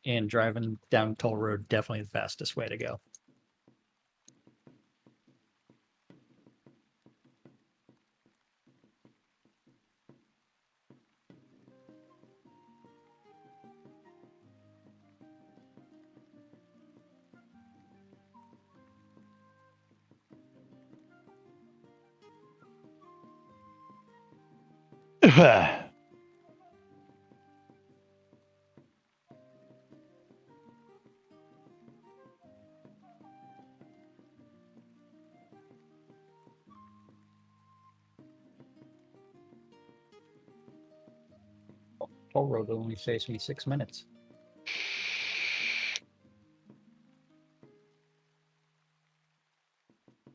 and driving down toll road, definitely the fastest way to go. Toll road only saves me 6 minutes.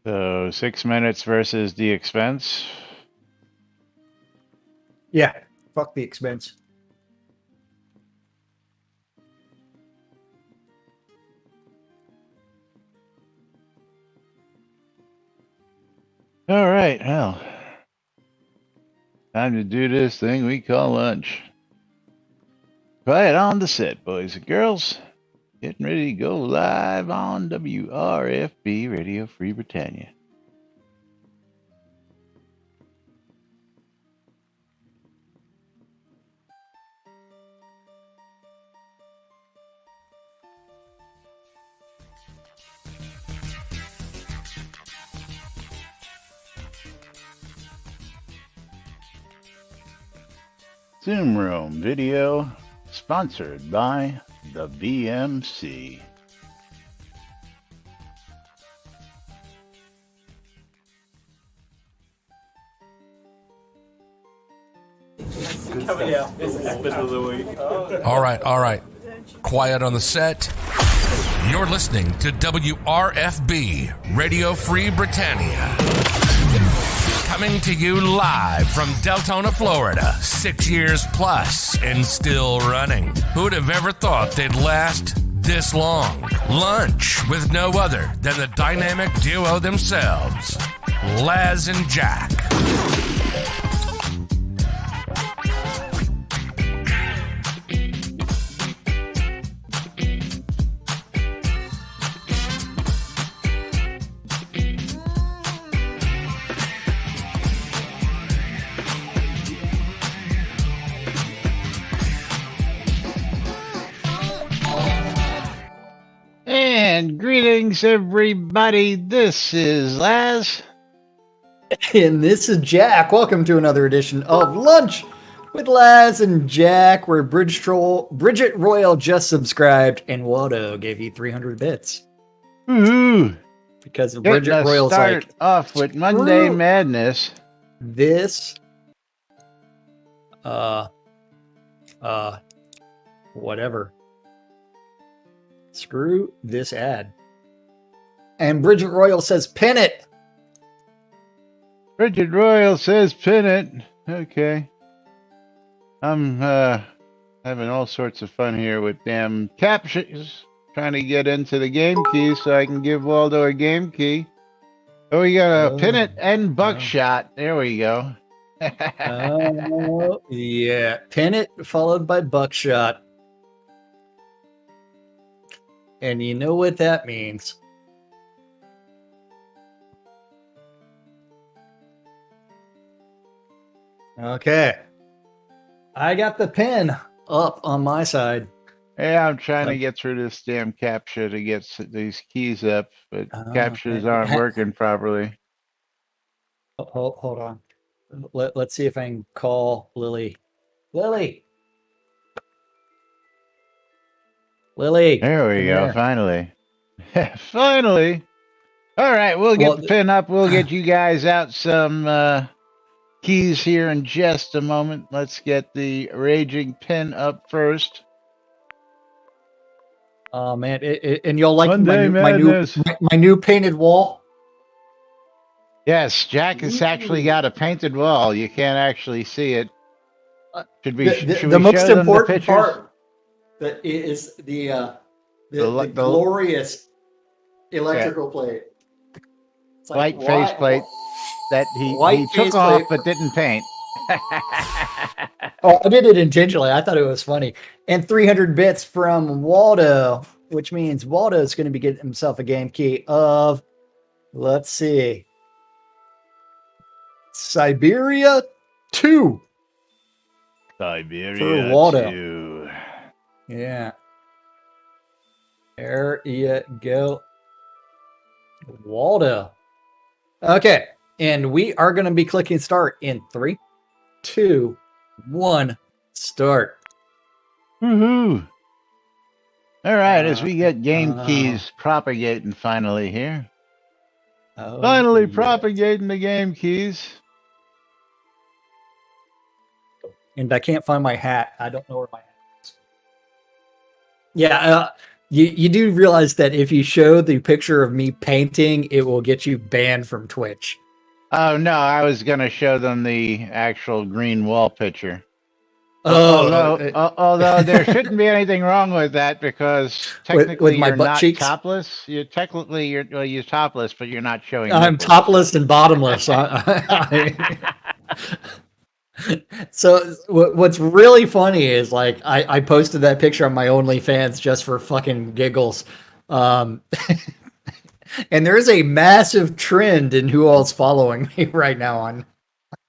So 6 minutes versus the expense. Yeah, fuck the expense. All right, well, time to do this thing we call lunch. Quiet on the set, boys and girls. Getting ready to go live on WRFB Radio Free Britannia. Zoom Room video sponsored by the VMC. All right. Quiet on the set. You're listening to WRFB, Radio Free Britannia. Coming to you live from Deltona, Florida. 6 years plus and still running. Who'd have ever thought they'd last this long? Lunch with no other than the dynamic duo themselves, Laz and Jack. And greetings, everybody. This is Laz. And this is Jack. Welcome to another edition of Lunch with Laz and Jack, where Bridget Royal just subscribed and Waldo gave you 300 bits. Woohoo! Because Bridget Royal's start like, off with Monday Madness. This, whatever. Screw this ad. And Bridget Royal says, pin it. Bridget Royal says pin it. Okay. I'm having all sorts of fun here with damn captions. Trying to get into the game key so I can give Waldo a game key. Oh, we got a pin it and buckshot. There we go. Oh, yeah. Pin it followed by buckshot. And you know what that means. Okay. I got the pin up on my side. Yeah, I'm trying to get through this damn captcha to get these keys up, but captchas aren't working properly. Hold on. Let's see if I can call Lily. Lily! There we go, finally. Finally! All right, we'll get the pin up. We'll get you guys out some keys here in just a moment. Let's get the raging pin up first. Oh man, and you'll like my new painted wall. Yes, Jack has actually got a painted wall. You can't actually see it. Should we? The most important part that is the glorious electrical plate. It's like white faceplate that he took off but didn't paint. Oh, I did it intentionally. I thought it was funny. And 300 bits from Waldo, which means Waldo's going to be getting himself a game key of, let's see, Siberia 2. Siberia Waldo. 2. Yeah. There you go. Waldo. Okay. And we are going to be clicking start in 3, 2, 1, start. Woohoo! All right, as we get game keys propagating finally here. Finally propagating the game keys. And I can't find my hat. I don't know where my hat is. Yeah, you do realize that if you show the picture of me painting, it will get you banned from Twitch. Oh, no, I was going to show them the actual green wall picture. Oh, although there shouldn't be anything wrong with that because technically with my you're butt not cheeks? topless. You're topless, but you're not showing. I'm nipples, topless and bottomless. So what's really funny is like I posted that picture on my OnlyFans just for fucking giggles. And there's a massive trend in who all's following me right now on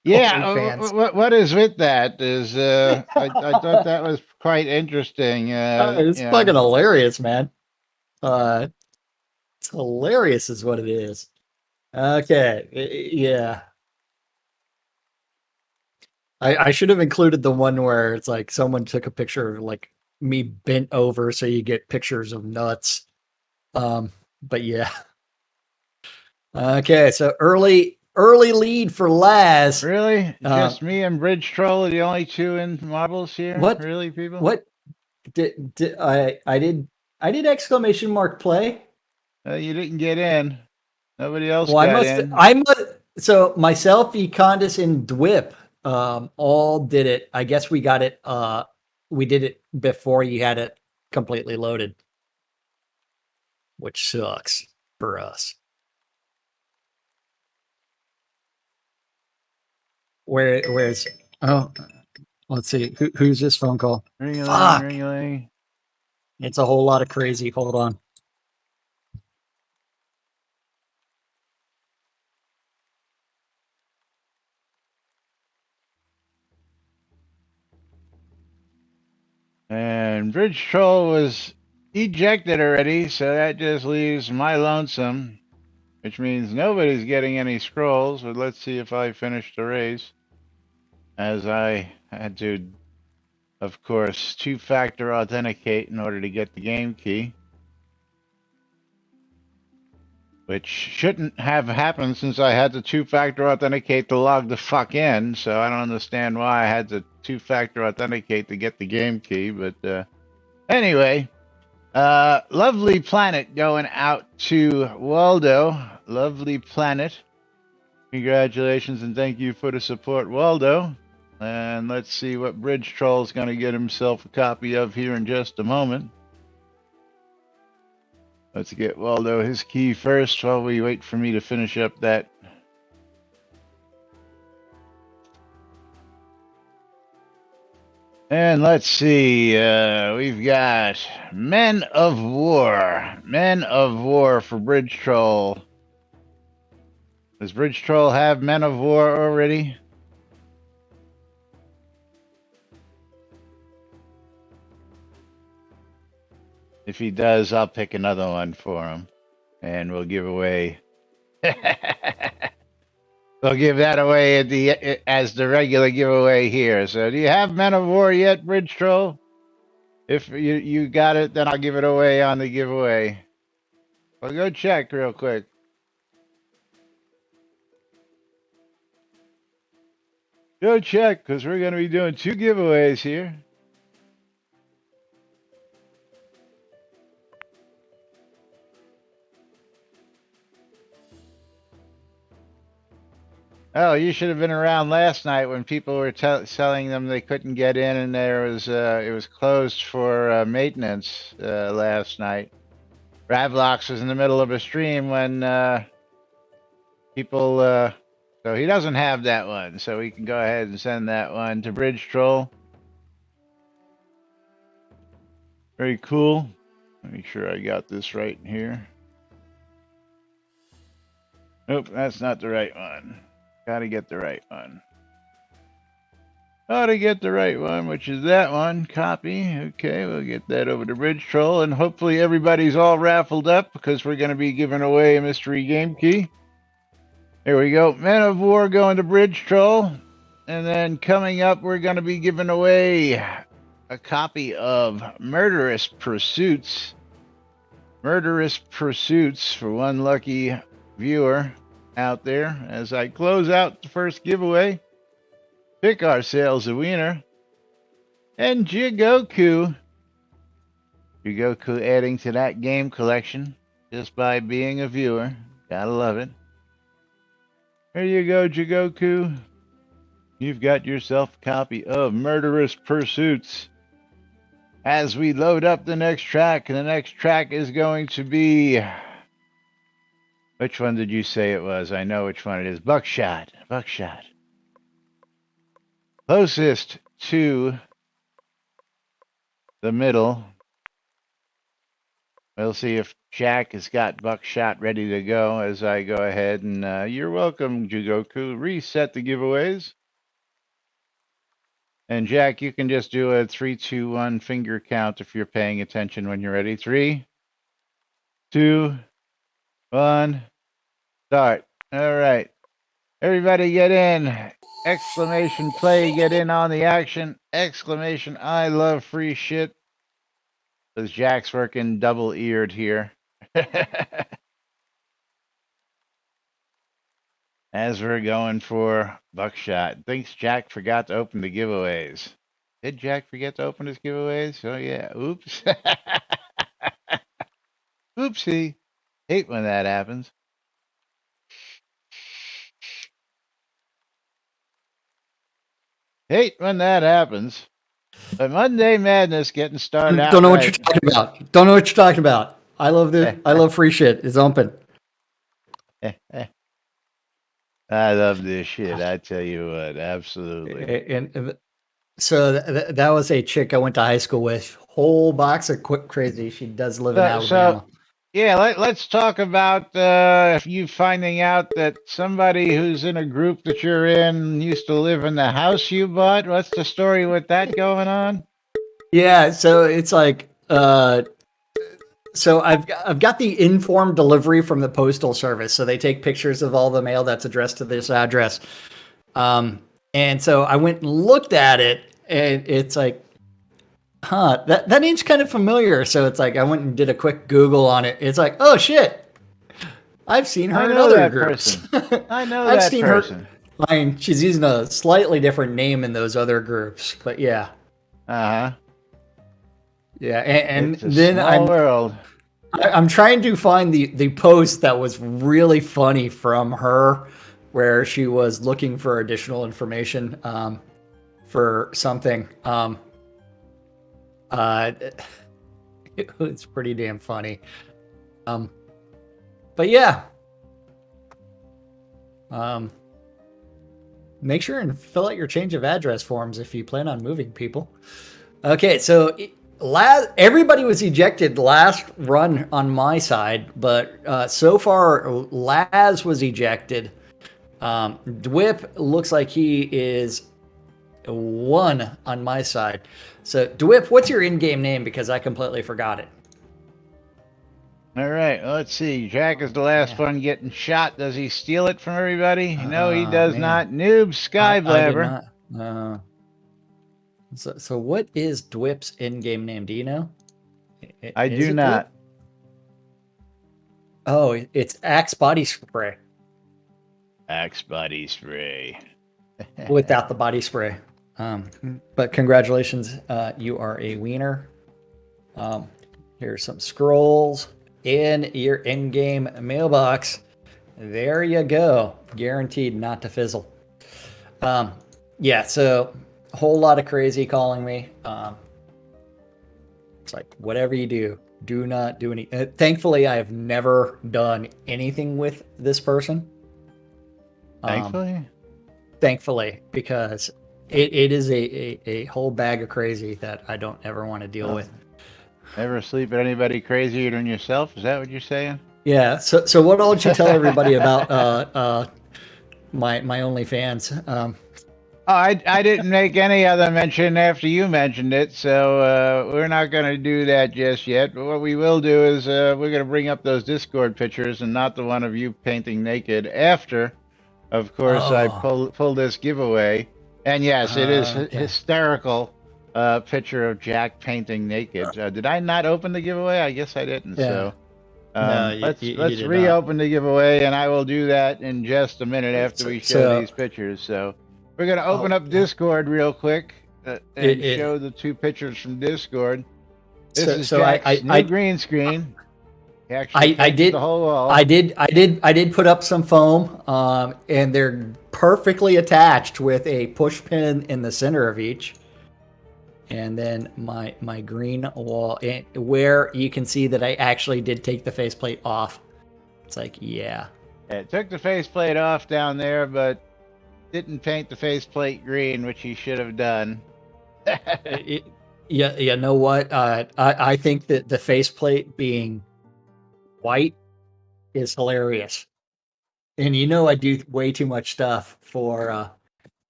OnlyFans. What is with that? Is I thought that was quite interesting. It's fucking hilarious, man. It's hilarious, is what it is. Okay, yeah. I should have included the one where it's like someone took a picture of like me bent over so you get pictures of nuts. But yeah. Okay, so early lead for Laz. Really? Just me and Bridge Troll are the only two in marbles here? What? Really, people? What did I did exclamation mark play? You didn't get in. Nobody else Well, got in. So myself, Econdis, and Dwip all did it. I guess we got it. We did it before you had it completely loaded, which sucks for us. Where's let's see who's this phone call? Fuck. Ring-a-ling. It's a whole lot of crazy. Hold on. And Bridge Troll was ejected already, so that just leaves my lonesome, which means nobody's getting any scrolls. But let's see if I finish the race, as I had to, of course, two-factor authenticate in order to get the game key, which shouldn't have happened since I had to two-factor authenticate to log the fuck in. So I don't understand why I had to two-factor authenticate to get the game key. But anyway, lovely planet going out to Waldo. Lovely planet. Congratulations and thank you for the support, Waldo. And let's see what Bridge Troll's going to get himself a copy of here in just a moment. Let's get Waldo his key first while we wait for me to finish up that. And let's see, we've got Men of War. Men of War for Bridge Troll. Does Bridge Troll have Men of War already? If he does, I'll pick another one for him. And we'll give away... We'll give that away as the regular giveaway here. So do you have Men of War yet, Bridge Troll? If you got it, then I'll give it away on the giveaway. Well, go check real quick. Go check, because we're going to be doing 2 giveaways here. Oh, you should have been around last night when people were telling them they couldn't get in, and it was closed for maintenance last night. Ravlox was in the middle of a stream when people. So he doesn't have that one, so we can go ahead and send that one to Bridge Troll. Very cool. Make sure I got this right here. Nope, that's not the right one. Gotta get the right one. Gotta get the right one, which is that one. Copy. Okay, we'll get that over to Bridge Troll, and hopefully everybody's all raffled up because we're going to be giving away a mystery game key. There we go. Men of War going to Bridge Troll. And then coming up, we're going to be giving away a copy of Murderous Pursuits. Murderous Pursuits for one lucky viewer out there. As I close out the first giveaway, pick ourselves a winner. And Jigoku. Jigoku adding to that game collection just by being a viewer. Gotta love it. There you go, Jigoku. You've got yourself a copy of Murderous Pursuits. As we load up the next track, and the next track is going to be... Which one did you say it was? I know which one it is. Buckshot. Buckshot. Closest to the middle. We'll see if Jack has got Buckshot ready to go as I go ahead and you're welcome, Jigoku. Reset the giveaways. And Jack, you can just do a 3, 2, 1 finger count if you're paying attention when you're ready. 3, 2, 1, start. All right. Everybody get in. Exclamation play, get in on the action. Exclamation, I love free shit. Because Jack's working double-eared here. As we're going for Buckshot. Thinks Jack forgot to open the giveaways. Did Jack forget to open his giveaways? Oh, yeah. Oops. Oopsie. Hate when that happens. Hate when that happens. But Monday Madness getting started out. Don't know what you're talking about. Don't know what you're talking about. I love free shit. It's open. I love this shit. I tell you what, absolutely. And so that was a chick I went to high school with. Whole box of quick crazy. She does live in Alabama. Yeah, let's talk about you finding out that somebody who's in a group that you're in used to live in the house you bought. What's the story with that going on? Yeah, so it's like, so I've got the informed delivery from the postal service. So they take pictures of all the mail that's addressed to this address. And so I went and looked at it, and it's like, huh, that name's kind of familiar. So it's like I went and did a quick Google on it. It's like, oh shit, I've seen her in other groups. I know that person. I mean, she's using a slightly different name in those other groups, but yeah. Uh-huh. Yeah, and it's a then small world. I'm trying to find the post that was really funny from her, where she was looking for additional information for something. It was pretty damn funny. But yeah. Make sure and fill out your change of address forms if you plan on moving, people. Okay, so everybody was ejected last run on my side, but so far Laz was ejected. Dwip looks like he is 1 on my side. So Dwip, what's your in-game name? Because I completely forgot it. All right, let's see. Jack is the last one getting shot. Does he steal it from everybody? No, he does not. Noob Skyblabber. No. So what is Dwip's in-game name? Do you know? I do not. Dwip? Oh, it's Axe Body Spray. Axe Body Spray. Without the body spray. But congratulations, you are a wiener. Here's some scrolls in your in-game mailbox. There you go. Guaranteed not to fizzle. Yeah, so a whole lot of crazy calling me. It's like, whatever you do not do any. Thankfully, I have never done anything with this person. Thankfully, because it is a whole bag of crazy that I don't ever want to deal with. Never sleep with anybody crazier than yourself. Is that what you're saying? Yeah. So what don't you tell everybody about my OnlyFans? Oh, I didn't make any other mention after you mentioned it, so we're not going to do that just yet. But what we will do is we're going to bring up those Discord pictures and not the one of you painting naked after, of course, I Oh. pull this giveaway. And yes, it is Okay. hysterical picture of Jack painting naked. Did I not open the giveaway? I guess I didn't. Yeah. So No, you let's did not. reopen the giveaway, and I will do that in just a minute after we show So these pictures. So we're gonna open oh, up Discord real quick and it show the two pictures from Discord. This is so Jack's new green screen. He actually I painted the did whole wall. I did put up some foam, and they're perfectly attached with a push pin in the center of each. And then my green wall, where you can see that I actually did take the faceplate off. It's like, yeah. It took the faceplate off down there, but didn't paint the faceplate green, which he should have done. Yeah, you know what? I think that the faceplate being white is hilarious. And you know I do way too much stuff for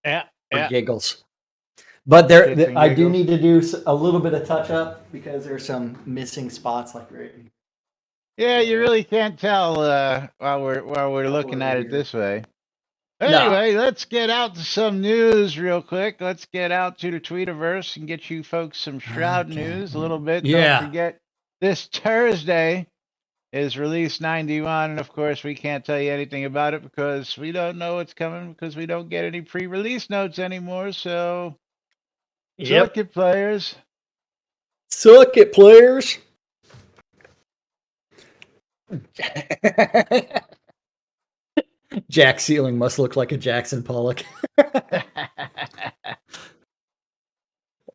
Yeah, yeah. giggles. But Shits and I do giggles. need to do a little bit of touch up because there's some missing spots like right here. Yeah, you really can't tell while we're looking at it this way. No. Anyway, let's get out to some news real quick. Let's get out to the Tweetiverse and get you folks some Shroud Okay. news a little bit. Don't Yeah. forget, this Thursday is release 91, and of course, we can't tell you anything about it because we don't know what's coming because we don't get any pre-release notes anymore. So, Yep. suck it, players. Suck it, players. Jack's ceiling must look like a Jackson Pollock.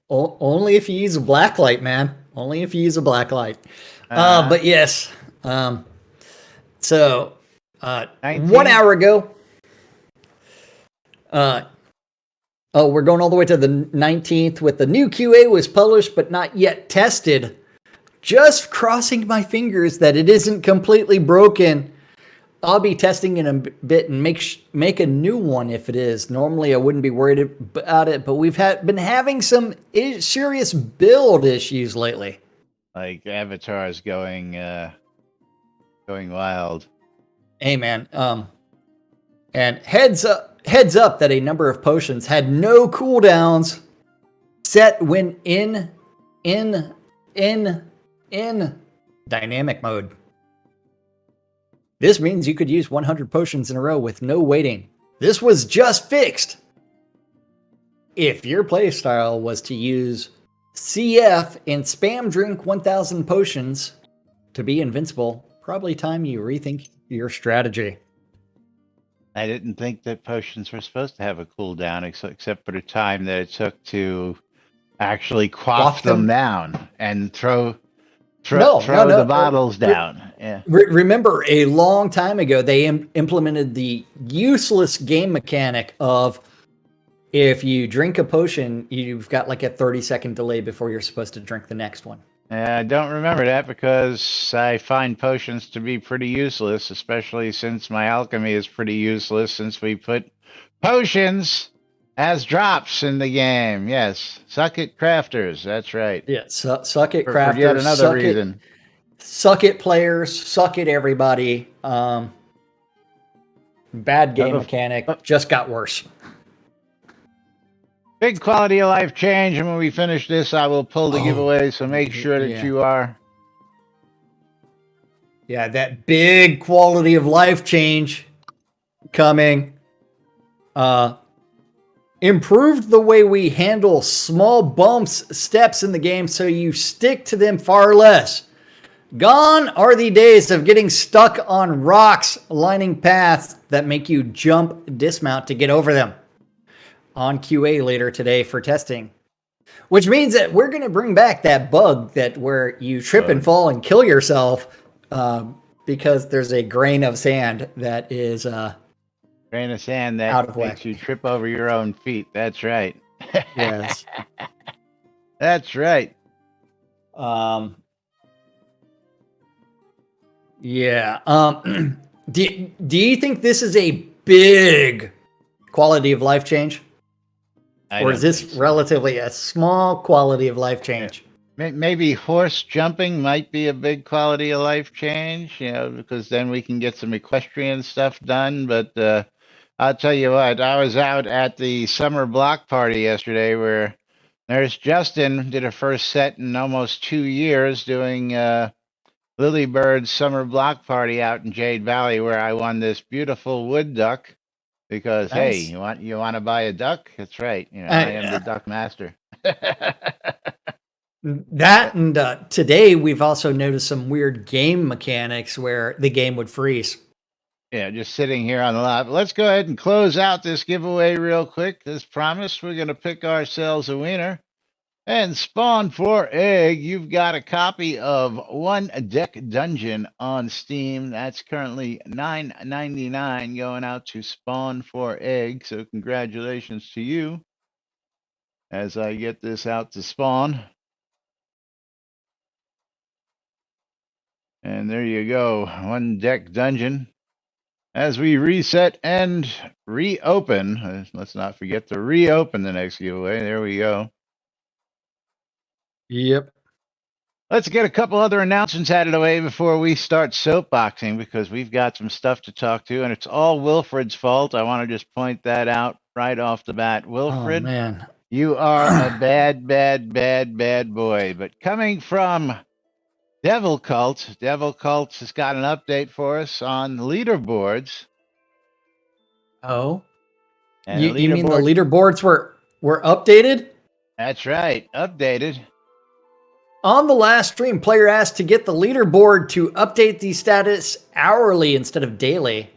Only if you use a black light, man. Only if you use a black light. But yes. So 19? 1 hour ago. We're going all the way to the 19th with the new QA was published but not yet tested. Just crossing my fingers that it isn't completely broken. I'll be testing in a bit and make a new one if it is. Normally, I wouldn't be worried about it, but we've been having some serious build issues lately. Like avatars going wild. Hey, man. And heads up that a number of potions had no cooldowns set when in dynamic mode. This means you could use 100 potions in a row with no waiting. This was just fixed. If your playstyle was to use CF and spam drink 1,000 potions to be invincible, probably time you rethink your strategy. I didn't think that potions were supposed to have a cooldown, except for the time that it took to actually quaff them down and throw the bottles down. Yeah. Remember, a long time ago, they implemented the useless game mechanic of if you drink a potion, you've got like a 30-second delay before you're supposed to drink the next one. I don't remember that because I find potions to be pretty useless, especially since my alchemy is pretty useless since we put potions as drops in the game. Yes. Suck it, crafters. That's right. Yeah, suck it, crafters. For yet another reason. Suck it, players. Suck it, everybody. Bad game mechanic. Just got worse. Big quality of life change, and when we finish this, I will pull the giveaway, so make sure that you are. Yeah, that big quality of life change coming. Improved the way we handle small bumps, steps in the game, so you stick to them far less. Gone are the days of getting stuck on rocks lining paths that make you jump, dismount to get over them. On QA later today for testing, which means that we're going to bring back that bug that where you trip and fall and kill yourself because there's a grain of sand that is grain of sand that makes you trip over your own feet. That's right. Yes. That's right. Yeah. Do you think this is a big quality of life change? I Or is don't this think so. relatively a small quality of life Yeah. change? Maybe horse jumping might be a big quality of life change, because then we can get some equestrian stuff done. But I'll tell you what, I was out at the summer block party yesterday where Nurse Justin did her first set in almost 2 years doing Lily Bird's summer block party out in Jade Valley, where I won this beautiful wood duck. Because hey, Nice. you want to buy a duck? That's right. I am the Uh, duck master. that and today we've also noticed some weird game mechanics where the game would freeze. Yeah, just sitting here on the lot. Let's go ahead and close out this giveaway real quick. As promised, we're going to pick ourselves a winner. And Spawn for Egg, you've got a copy of One Deck Dungeon on Steam. That's currently $9.99 going out to Spawn for Egg. So congratulations to you as I get this out to Spawn. And there you go, One Deck Dungeon. As we reset and reopen, let's not forget to reopen the next giveaway. There we go. Yep. Let's get a couple other announcements out of the way before we start soapboxing because we've got some stuff to talk to, and it's all Wilfred's fault. I want to just point that out right off the bat. Oh Wilfred, man. you are a bad, bad, bad, bad boy. But coming from Devil Cult has got an update for us on leaderboards. Oh. And You the you mean the leaderboard, leaderboards were updated? that's right, updated. On the last stream, player asked to get the leaderboard to update the status hourly instead of daily.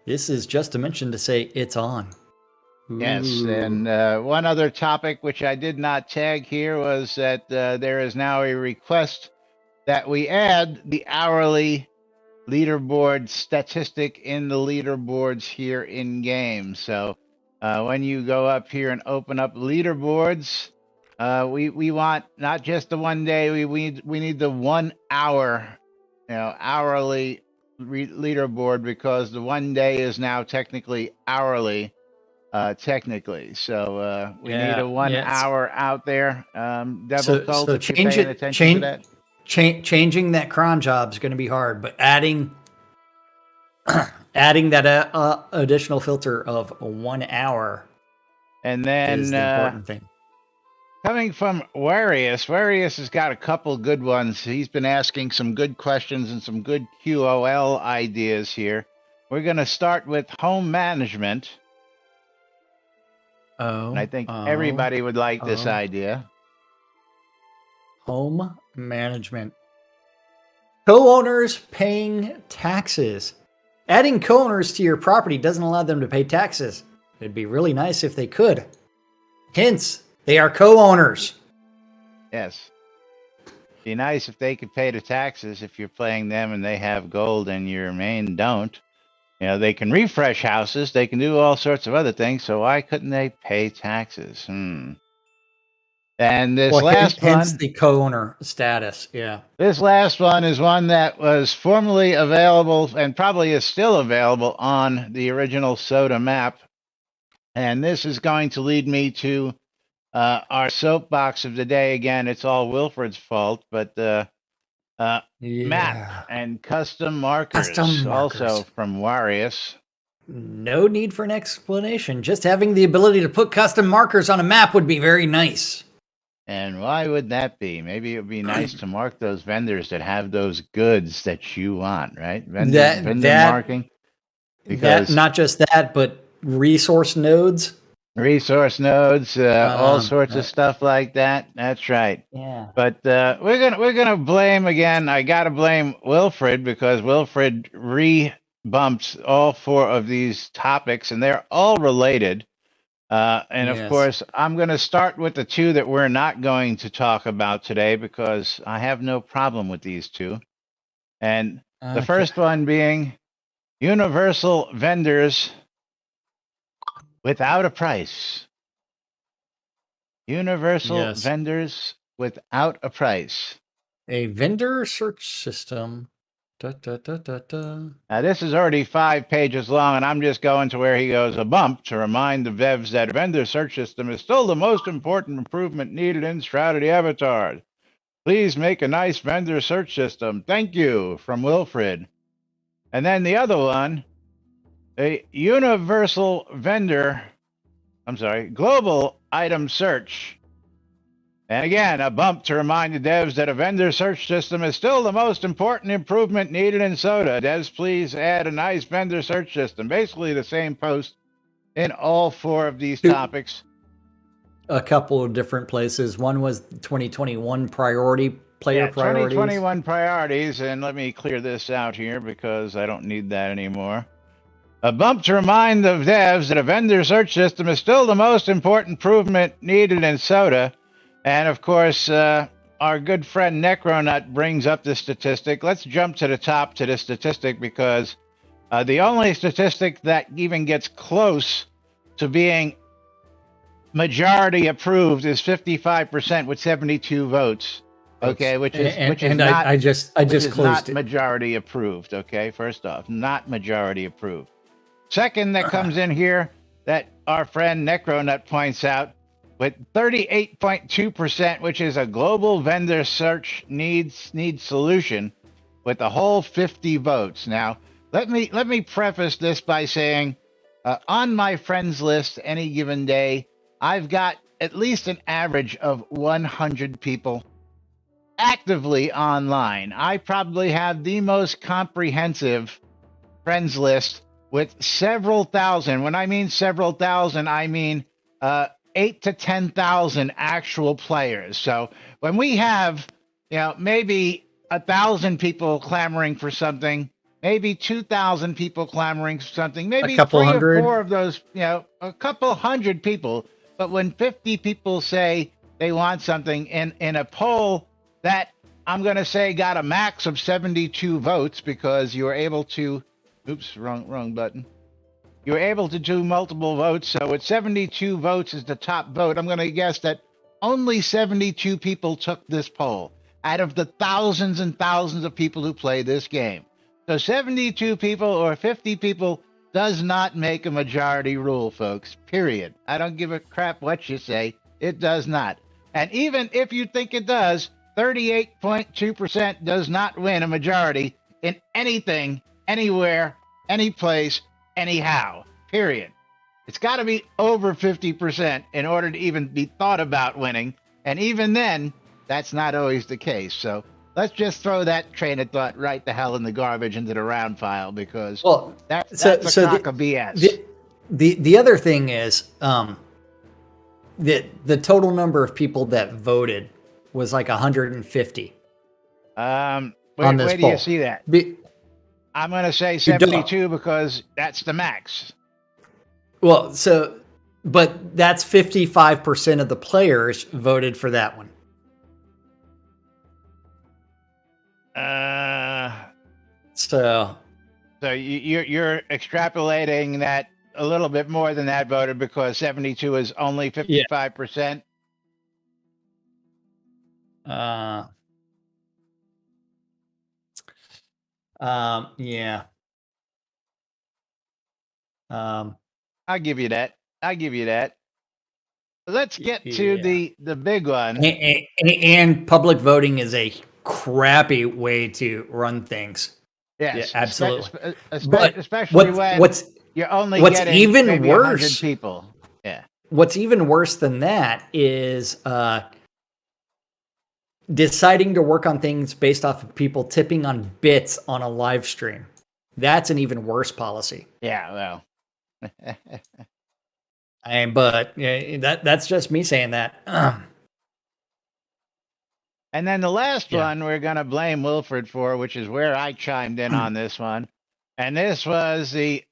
This is just a mention to say it's on. Yes, Ooh. and one other topic which I did not tag here was that there is now a request that we add the hourly leaderboard statistic in the leaderboards here in game. So when you go up here and open up leaderboards, we want not just the 1 day. We need the 1 hour, hourly leaderboard because the 1 day is now technically hourly. Technically, so we need a 1 yeah. hour out there. Devil So Cult, so if you're paying attention to that. changing that cron job is going to be hard, but adding adding that additional filter of 1 hour And is then the important thing. coming from Warius has got a couple good ones. He's been asking some good questions and some good QOL ideas here. We're going to start with home management. And I think everybody would like this idea. Home management. Co-owners paying taxes. Adding co-owners to your property doesn't allow them to pay taxes. It'd be really nice if they could. Hence, they are co-owners. Yes. Be nice if they could pay the taxes if you're playing them and they have gold and your main don't. They can refresh houses. They can do all sorts of other things. So why couldn't they pay taxes? And this last hence one, the co-owner status. Yeah. this last one is one that was formerly available and probably is still available on the original Soda map. And this is going to lead me to our soapbox of the day. Again, it's all Wilfred's fault, but map and custom markers, also from Warius. No need for an explanation. Just having the ability to put custom markers on a map would be very nice. And why would that be? Maybe it would be nice to mark those vendors that have those goods that you want, right? Vendor marking. Because not just that, but resource nodes. All sorts of stuff like that. That's right. Yeah. But we're gonna blame again. I gotta blame Wilfred because Wilfred re-bumps all four of these topics, and they're all related. And of course, I'm going to start with the two that we're not going to talk about today because I have no problem with these two. And the first one being universal vendors without a price. Universal vendors without a price. A vendor search system Da, da, da, da, da. Now, this is already 5 pages long, and I'm just going to where he goes, a bump to remind the devs that a vendor search system is still the most important improvement needed in Shrouded avatars. Please make a nice vendor search system. Thank you, from Wilfred. And then the other one, a global item search. And again, a bump to remind the devs that a vendor search system is still the most important improvement needed in Soda. Devs, please add a nice vendor search system. Basically the same post in all 4 of these topics. A couple of different places. One was 2021 player priorities. 2021 priorities, and let me clear this out here because I don't need that anymore. A bump to remind the devs that a vendor search system is still the most important improvement needed in Soda. And of course, our good friend Necronut brings up this statistic. Let's jump to the top to this statistic because the only statistic that even gets close to being majority approved is 55% with 72 votes. Okay, which is not. I just closed not it. Majority approved. Okay, first off, not majority approved. Second, that comes in here that our friend Necronut points out with 38.2%, which is a global vendor search needs solution, with a whole 50 votes. Now, let me preface this by saying, on my friends list any given day, I've got at least an average of 100 people actively online. I probably have the most comprehensive friends list with several thousand. When I mean several thousand, I mean 8 to 10,000 actual players. So when we have, maybe 1,000 people clamoring for something, maybe 2,000 people clamoring for something, maybe a couple 3 hundred. or 4 of those, a couple hundred people. But when 50 people say they want something in a poll that I'm going to say got a max of 72 votes because you were able to, oops, wrong button. You were able to do multiple votes. So with 72 votes is the top vote, I'm going to guess that only 72 people took this poll out of the thousands and thousands of people who play this game. So 72 people or 50 people does not make a majority rule, folks, period. I don't give a crap what you say. It does not. And even if you think it does, 38.2% does not win a majority in anything, anywhere, any place, anyhow, period. It's got to be over 50% in order to even be thought about winning. And even then, that's not always the case. So let's just throw that train of thought right the hell in the garbage into the round file because that's a crock of BS. The other thing is the total number of people that voted was like 150. Where do you see that? I'm going to say 72 because that's the max. Well, but that's 55% of the players voted for that one. So you're extrapolating that a little bit more than that voted because 72 is only 55%. Yeah. I'll give you that. Let's get to the big one. And public voting is a crappy way to run things. Yes, yeah, absolutely. Especially when you're only getting even maybe worse, 100 people. Yeah. What's even worse than that is deciding to work on things based off of people tipping on bits on a live stream. That's an even worse policy. Yeah, well. But that's just me saying that. And then the last one we're going to blame Wilfred for, which is where I chimed in on this one. And this was the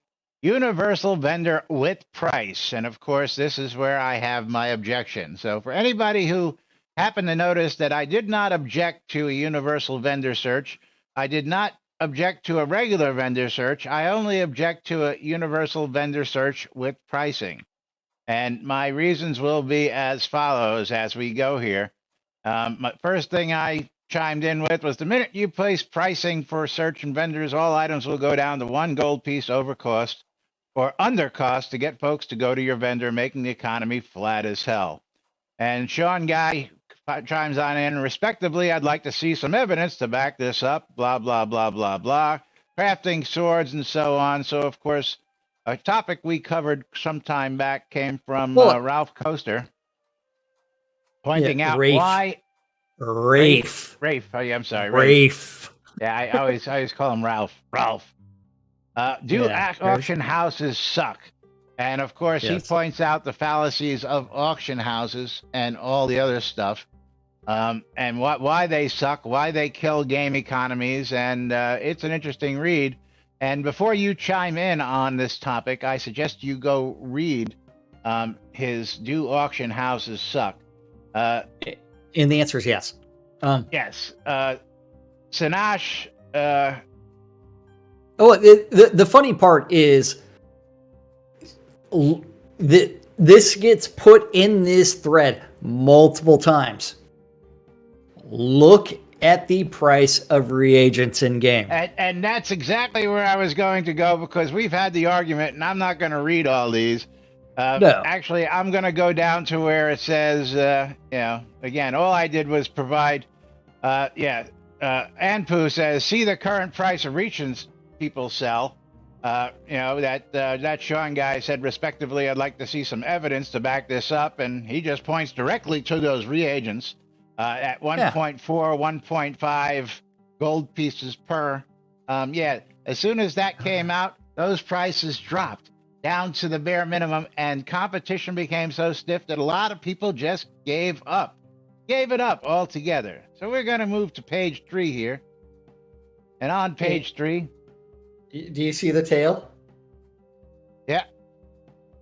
universal vendor with price. And of course, this is where I have my objection. So for anybody who happened to notice that I did not object to a universal vendor search, I did not object to a regular vendor search. I only object to a universal vendor search with pricing. And my reasons will be as follows as we go here. First thing I chimed in with was, the minute you place pricing for search and vendors, all items will go down to 1 gold piece over cost or under cost to get folks to go to your vendor, making the economy flat as hell. And Sean Guy chimes on in, respectively, I'd like to see some evidence to back this up, blah, blah, blah, blah, blah. Crafting swords and so on. So, of course, a topic we covered some time back came from Ralph Coaster, pointing out why... Rafe. Oh, yeah, I'm sorry. Rafe. Yeah, I always call him Ralph. Auction houses suck? And of course, he points out the fallacies of auction houses and all the other stuff, and why they suck, why they kill game economies, and it's an interesting read. And before you chime in on this topic, I suggest you go read his "Do Auction Houses Suck?" And the answer is yes. Yes. Sinash. The funny part is this gets put in this thread multiple times. Look at the price of reagents in game. And that's exactly where I was going to go, because we've had the argument, and I'm not going to read all these. No. Actually, I'm going to go down to where it says, again, all I did was provide, Anpu says, see the current price of reagents people sell. That Sean Guy said, respectively, I'd like to see some evidence to back this up. And he just points directly to those reagents at 1.4, 1.5 gold pieces per. As soon as that came out, those prices dropped down to the bare minimum, and competition became so stiff that a lot of people just gave it up altogether. So we're going to move to page 3 here. And on page 3, do you see the tail? Yeah.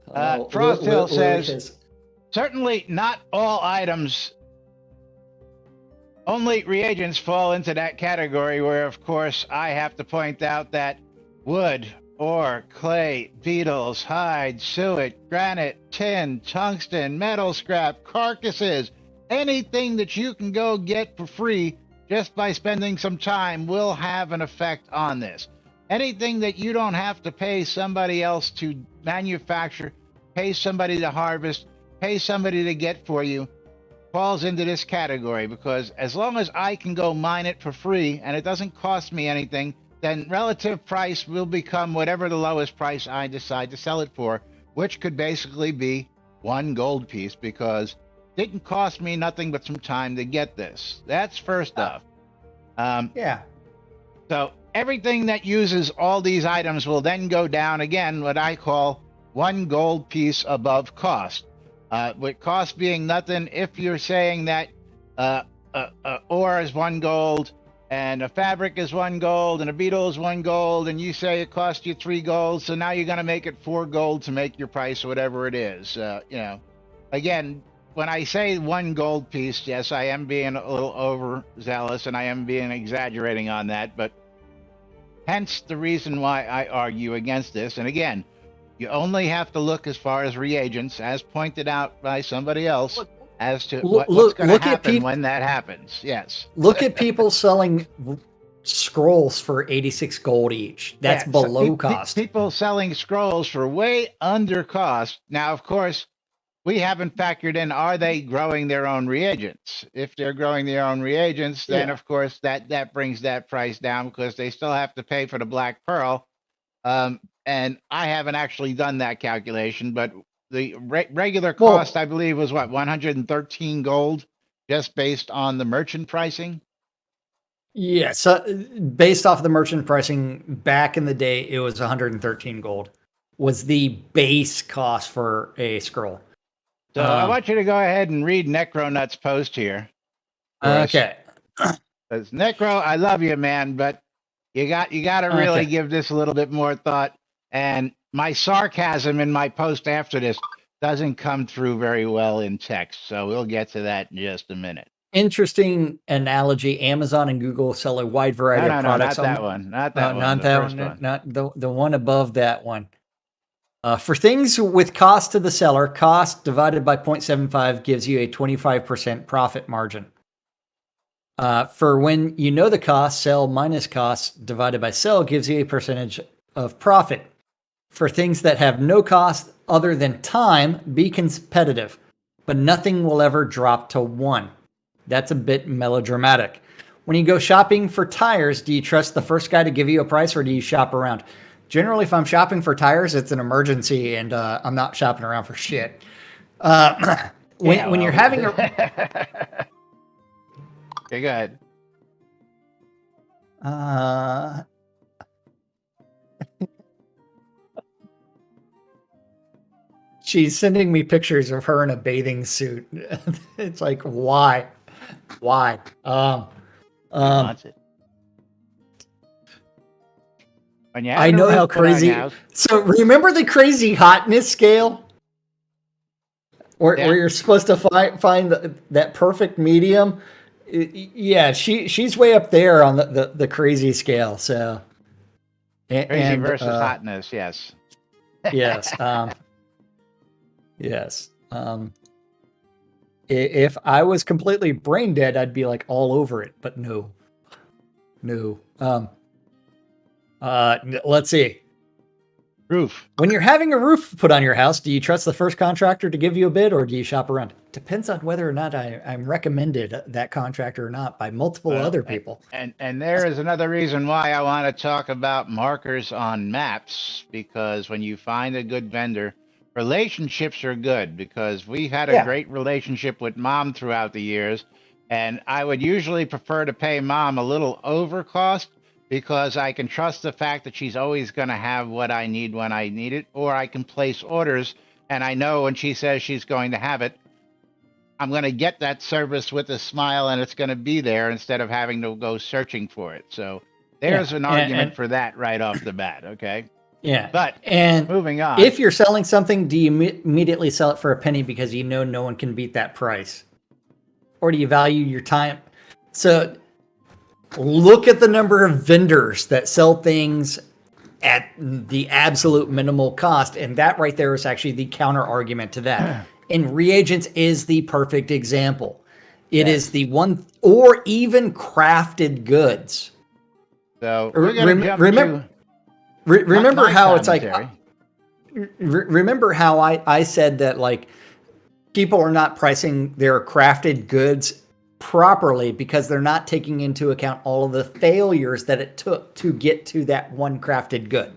Frosthill says, certainly not all items, only reagents fall into that category, where, of course, I have to point out that wood, ore, clay, beetles, hide, suet, granite, tin, tungsten, metal scrap, carcasses, anything that you can go get for free just by spending some time will have an effect on this. Anything that you don't have to pay somebody else to manufacture, pay somebody to harvest, pay somebody to get for you, falls into this category, because as long as I can go mine it for free and it doesn't cost me anything, then relative price will become whatever the lowest price I decide to sell it for, which could basically be 1 gold piece, because it didn't cost me nothing but some time to get this. That's first off. So everything that uses all these items will then go down again, what I call 1 gold piece above cost. With cost being nothing, if you're saying that ore is 1 gold, and a fabric is 1 gold, and a beetle is 1 gold, and you say it cost you 3 gold, so now you're going to make it 4 gold to make your price, or whatever it is. Again, when I say 1 gold piece, yes, I am being a little overzealous, and I am being exaggerating on that, but hence the reason why I argue against this. And again, you only have to look as far as reagents, as pointed out by somebody else, as to what's going to happen when that happens. Yes. Look at people selling scrolls for 86 gold each. That's below cost. People selling scrolls for way under cost. Now, of course, we haven't factored in, are they growing their own reagents? If they're growing their own reagents, then of course that brings that price down, because they still have to pay for the black pearl. And I haven't actually done that calculation, but the regular cost, I believe, was 113 gold, just based on the merchant pricing. Yeah, so based off of the merchant pricing back in the day, it was 113 gold was the base cost for a scroll. So I want you to go ahead and read Necronut's post here. Okay. Because Necro, I love you, man, but you got to really give this a little bit more thought. And my sarcasm in my post after this doesn't come through very well in text, so we'll get to that in just a minute. Interesting analogy. Amazon and Google sell a wide variety of products. Not that one. Not that one. Not the one above that one. For things with cost to the seller, cost divided by 0.75 gives you a 25% profit margin. For when you know the cost, sell minus cost divided by sell gives you a percentage of profit. For things that have no cost other than time, be competitive, but nothing will ever drop to 1. That's a bit melodramatic. When you go shopping for tires, do you trust the first guy to give you a price or do you shop around? Generally, if I'm shopping for tires, it's an emergency and I'm not shopping around for shit. When you're having a Okay, go ahead. she's sending me pictures of her in a bathing suit. It's like, why? Why? He wants it. When you have I know roof how put on your crazy. house, So remember the crazy hotness scale, where, yeah. where you're supposed to find that perfect medium. Yeah, she's way up there on the crazy scale. So Crazy and versus hotness, yes. yes, yes. If I was completely brain dead, I'd be like all over it. But no, no. Let's see. Roof. When you're having a roof put on your house, do you trust the first contractor to give you a bid or do you shop around? Depends on whether or not I'm recommended that contractor or not by multiple Well, other people. and there is another reason why I want to talk about markers on maps, because when you find a good vendor, relationships are good, because we had a Yeah. great relationship with mom throughout the years, and I would usually prefer to pay mom a little over cost because I can trust the fact that she's always going to have what I need when I need it, or I can place orders and I know when she says she's going to have it, I'm going to get that service with a smile and it's going to be there instead of having to go searching for it. So there's Yeah. an argument for that right off the bat. Okay. Yeah. But And moving on. if you're selling something, do you immediately sell it for a penny because you know no one can beat that price? Or do you value your time? So look at the number of vendors that sell things at the absolute minimal cost. And that right there is actually the counter argument to that. And reagents is the perfect example. It is the one, or even crafted goods. So we're going to jump to remember my how it's like, commentary. remember how I said that like people are not pricing their crafted goods properly because they're not taking into account all of the failures that it took to get to that one crafted good.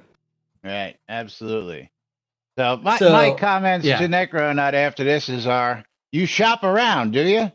Right. Absolutely. So my So, comments yeah. to Necronut after this are, you shop around, do you?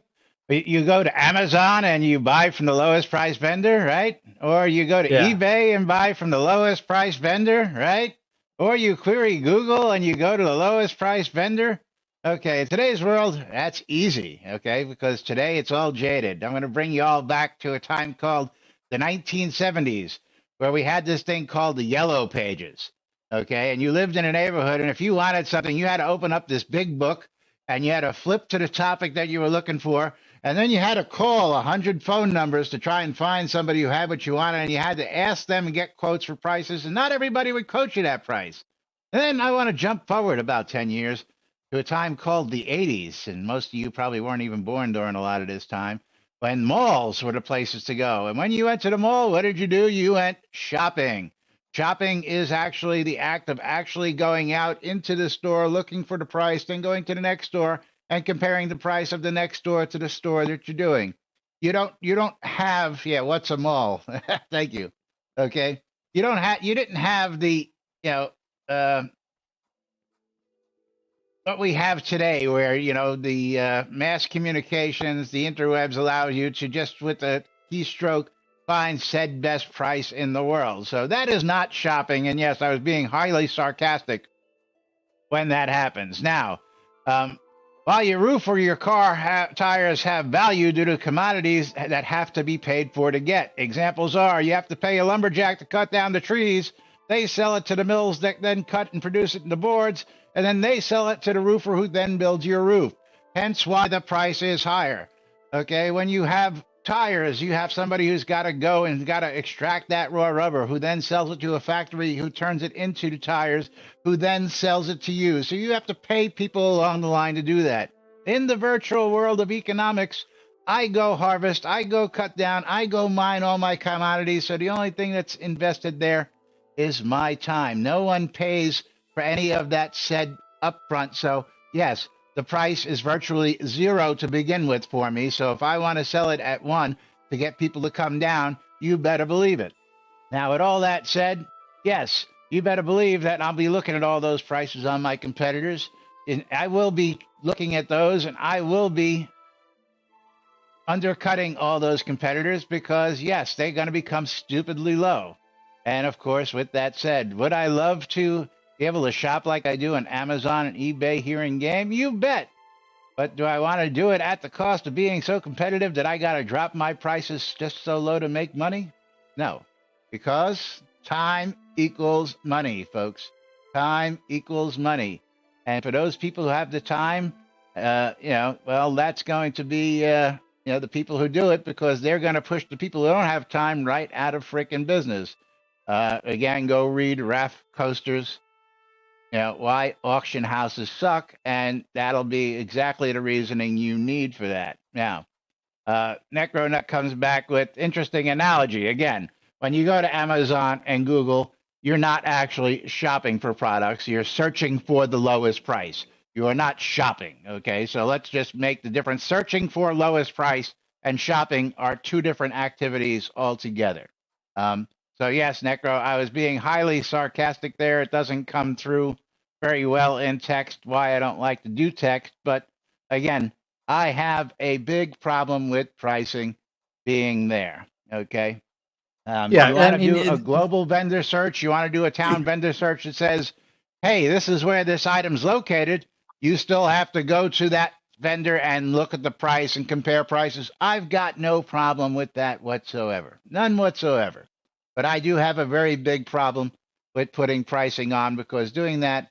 You go to Amazon and you buy from the lowest price vendor, right? Or you go to Yeah. eBay and buy from the lowest price vendor, right? Or you query Google and you go to the lowest price vendor. Okay, in today's world, that's easy, okay? Because today it's all jaded. I'm going to bring you all back to a time called the 1970s, where we had this thing called the Yellow Pages, okay? And you lived in a neighborhood, and if you wanted something, you had to open up this big book and you had to flip to the topic that you were looking for. And then you had to call 100 phone numbers to try and find somebody who had what you wanted, and you had to ask them and get quotes for prices, and not everybody would quote you that price. And then I want to jump forward about 10 years to a time called the 80s, and most of you probably weren't even born during a lot of this time, when malls were the places to go. And when you went to the mall, what did you do? You went shopping. Shopping is actually the act of actually going out into the store, looking for the price, then going to the next store and comparing the price of the next store to the store that you're doing. You don't have, yeah, what's a mall? Thank you. Okay. You didn't have the, you know, what we have today, where, the mass communications, the interwebs allow you to just with a keystroke find said best price in the world. So that is not shopping. And yes, I was being highly sarcastic when that happens. Now, while your roof or your car tires have value due to commodities that have to be paid for to get. Examples are, you have to pay a lumberjack to cut down the trees. They sell it to the mills that then cut and produce it into boards, and then they sell it to the roofer who then builds your roof. Hence why the price is higher. Okay, when you have tires, you have somebody who's got to go and got to extract that raw rubber, who then sells it to a factory, who turns it into the tires, who then sells it to you. So you have to pay people along the line to do that. In the virtual world of economics, I go harvest, I go cut down, I go mine all my commodities. So the only thing that's invested there is my time. No one pays for any of that said upfront. So, yes, the price is virtually zero to begin with for me. So, if I want to sell it at 1 to get people to come down, you better believe it. Now, with all that said, yes, you better believe that I'll be looking at all those prices on my competitors. And I will be looking at those, and I will be undercutting all those competitors because, yes, they're going to become stupidly low. And of course, with that said, would I love to be able to shop like I do on Amazon and eBay here in game? You bet. But do I want to do it at the cost of being so competitive that I got to drop my prices just so low to make money? No, because time equals money, folks. Time equals money. And for those people who have the time, well, that's going to be, the people who do it because they're going to push the people who don't have time right out of freaking business. Again, go read Raf Coaster's why auction houses suck, and that'll be exactly the reasoning you need for that. Now, Necronut comes back with interesting analogy. Again, when you go to Amazon and Google, you're not actually shopping for products. You're searching for the lowest price. You are not shopping. Okay, so let's just make the difference. Searching for lowest price and shopping are two different activities altogether. So yes, Necro, I was being highly sarcastic there. It doesn't come through very well in text, why I don't like to do text. But again, I have a big problem with pricing being there. Okay. Yeah, You I want to mean, do a global vendor search. You want to do a town vendor search that says, hey, this is where this item's located. You still have to go to that vendor and look at the price and compare prices. I've got no problem with that whatsoever. None whatsoever. But I do have a very big problem with putting pricing on because doing that,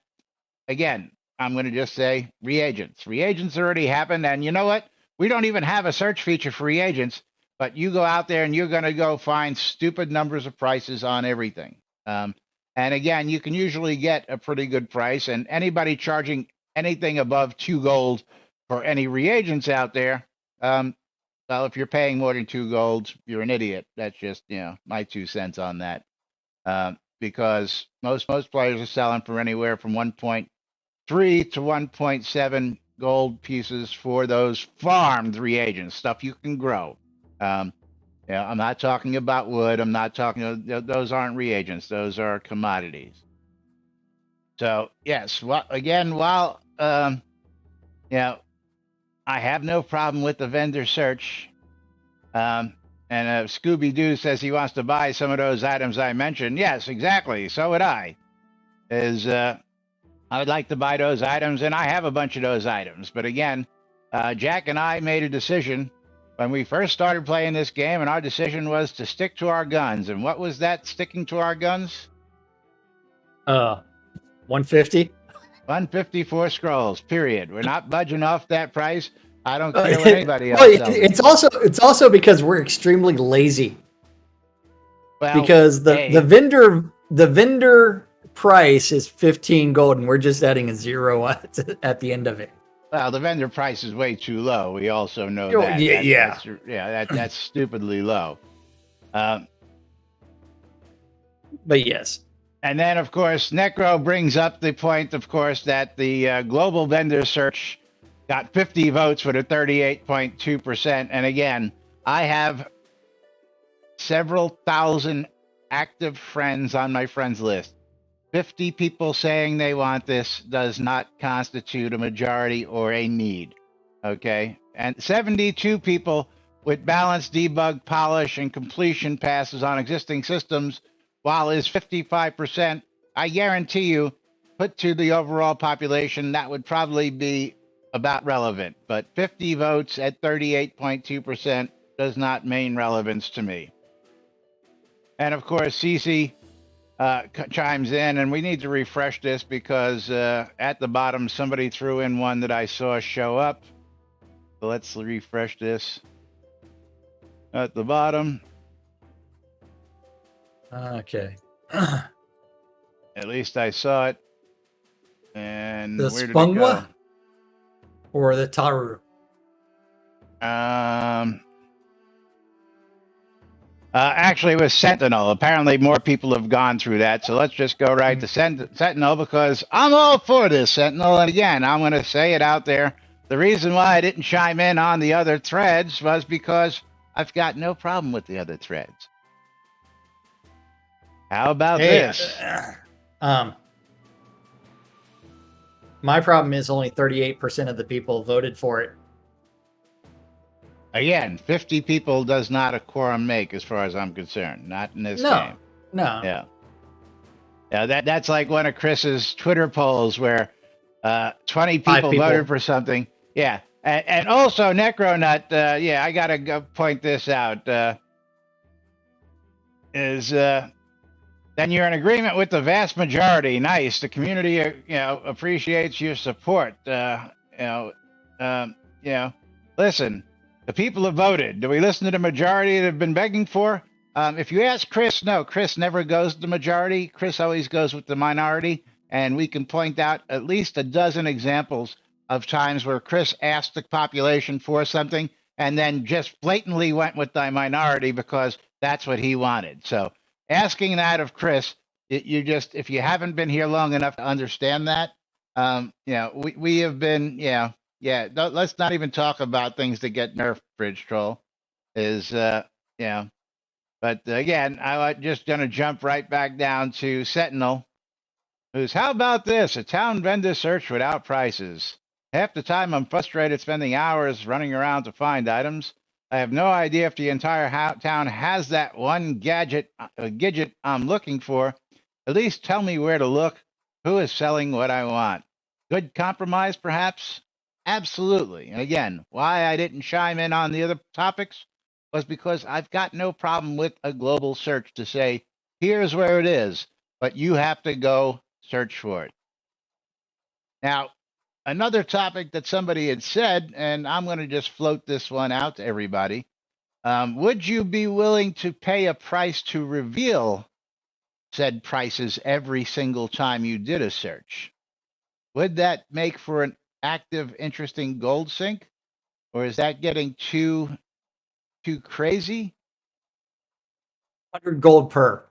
again, I'm going to just say reagents. Reagents already happened. And you know what? We don't even have a search feature for reagents, but you go out there and you're going to go find stupid numbers of prices on everything. And again, you can usually get a pretty good price. And anybody charging anything above 2 gold for any reagents out there, well, if you're paying more than 2 gold, you're an idiot. That's just, my 2 cents on that. Because most players are selling for anywhere from 1.3 to 1.7 gold pieces for those farmed reagents, stuff you can grow. I'm not talking about wood. I'm not talking, those aren't reagents. Those are commodities. So yes, well, again, while, I have no problem with the vendor search. And Scooby Doo says he wants to buy some of those items I mentioned. Yes, exactly. So would I. I would like to buy those items, and I have a bunch of those items. But again, Jack and I made a decision when we first started playing this game, and our decision was to stick to our guns. And what was that sticking to our guns? 150. 154 scrolls, period. We're not budging off that price. I don't care what anybody else Well, sells it it's for. it's also because we're extremely lazy. Well, Because the hey, vendor price is 15 gold, and we're just adding a zero at the end of it. well, the vendor price is way too low. We also know Oh, that. yeah. That's stupidly low. But yes. And then, of course, Necro brings up the point, of course, that the global vendor search got 50 votes with a 38.2%. And again, I have several thousand active friends on my friends list. 50 people saying they want this does not constitute a majority or a need. Okay. And 72 people with balance, debug, polish, and completion passes on existing systems, while is 55%. I guarantee you, put to the overall population, that would probably be about relevant. But 50 votes at 38.2% does not mean relevance to me. And of course, Cece chimes in, and we need to refresh this because at the bottom somebody threw in one that I saw show up. So let's refresh this. At the bottom. Okay. At least I saw it. And The where did it go? Spungwa or the Taru? I Actually, it was Sentinel. Apparently, more people have gone through that. So let's just go right to Sentinel because I'm all for this Sentinel. And again, I'm going to say it out there. The reason why I didn't chime in on the other threads was because I've got no problem with the other threads. How about this? My problem is only 38% of the people voted for it. Again, 50 people does not a quorum make, as far as I'm concerned. Not in this game. No. Yeah. Yeah, that's like one of Chris's Twitter polls where 20 people voted for something. Yeah. And also, Necronut, I got to go point this out, then you're in agreement with the vast majority. Nice. The community, appreciates your support. Listen, the people have voted. Do we listen to the majority that have been begging for? If you ask Chris, no, Chris never goes to the majority. Chris always goes with the minority. And we can point out at least a dozen examples of times where Chris asked the population for something and then just blatantly went with the minority because that's what he wanted. So asking that of Chris, if you haven't been here long enough to understand that, we have been, let's not even talk about things that get nerfed, Bridge Troll, But again, I'm just going to jump right back down to Sentinel, who's, how about this? A town vendor search without prices. Half the time I'm frustrated spending hours running around to find items. I have no idea if the entire town has that one gadget I'm looking for. At least tell me where to look. Who is selling what I want? Good compromise, perhaps? Absolutely. And again, why I didn't chime in on the other topics was because I've got no problem with a global search to say, here's where it is, but you have to go search for it. Now, another topic that somebody had said, and I'm going to just float this one out to everybody. Would you be willing to pay a price to reveal said prices every single time you did a search? Would that make for an active, interesting gold sink? Or is that getting too crazy? 100 gold per.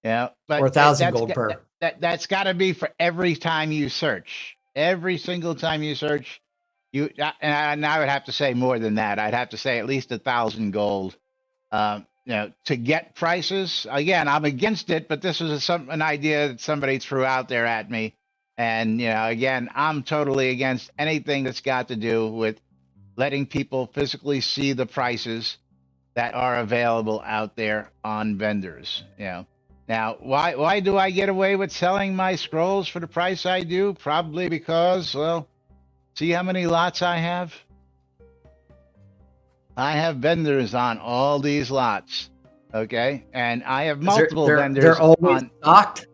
Yeah, but or 1,000 gold per. That's got to be for every time you search. Every single time you search, and I would have to say more than that. I'd have to say at least 1,000 gold. To get prices. Again, I'm against it, but this was an idea that somebody threw out there at me. And again, I'm totally against anything that's got to do with letting people physically see the prices that are available out there on vendors. Now, why do I get away with selling my scrolls for the price I do? Probably because, well, see how many lots I have? I have vendors on all these lots, okay? And I have multiple vendors. They're always stocked?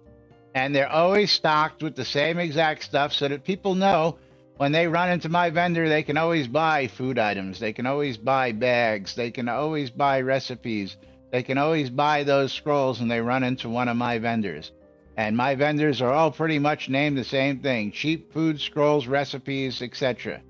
And they're always stocked with the same exact stuff so that people know when they run into my vendor, they can always buy food items. They can always buy bags. They can always buy recipes. They can always buy those scrolls when they run into one of my vendors. And my vendors are all pretty much named the same thing: cheap food, scrolls, recipes, etc.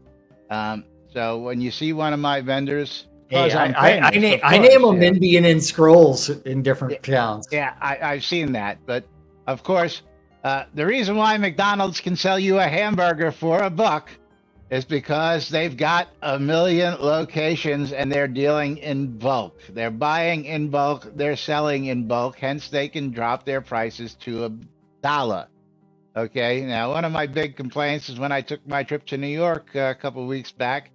So when you see one of my vendors, I name them NBNN scrolls in different towns. Yeah, I've seen that. But of course, the reason why McDonald's can sell you a hamburger for $1 is because they've got 1 million locations and they're dealing in bulk. They're buying in bulk. They're selling in bulk. Hence, they can drop their prices to $1. Okay. Now, one of my big complaints is when I took my trip to New York a couple of weeks back,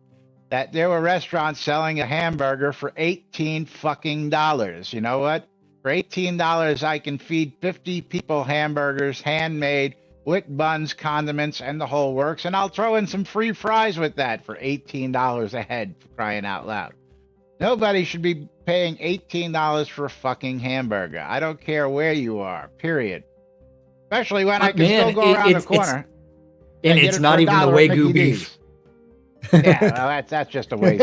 that there were restaurants selling a hamburger for $18 fucking dollars. You know what? For $18, I can feed 50 people hamburgers, handmade, with buns, condiments, and the whole works. And I'll throw in some free fries with that for $18 a head, for crying out loud. Nobody should be paying $18 for a fucking hamburger. I don't care where you are, period. Especially when I can still go around the corner. And it's not even the Wagyu beef. Yeah, well, that's just a waste.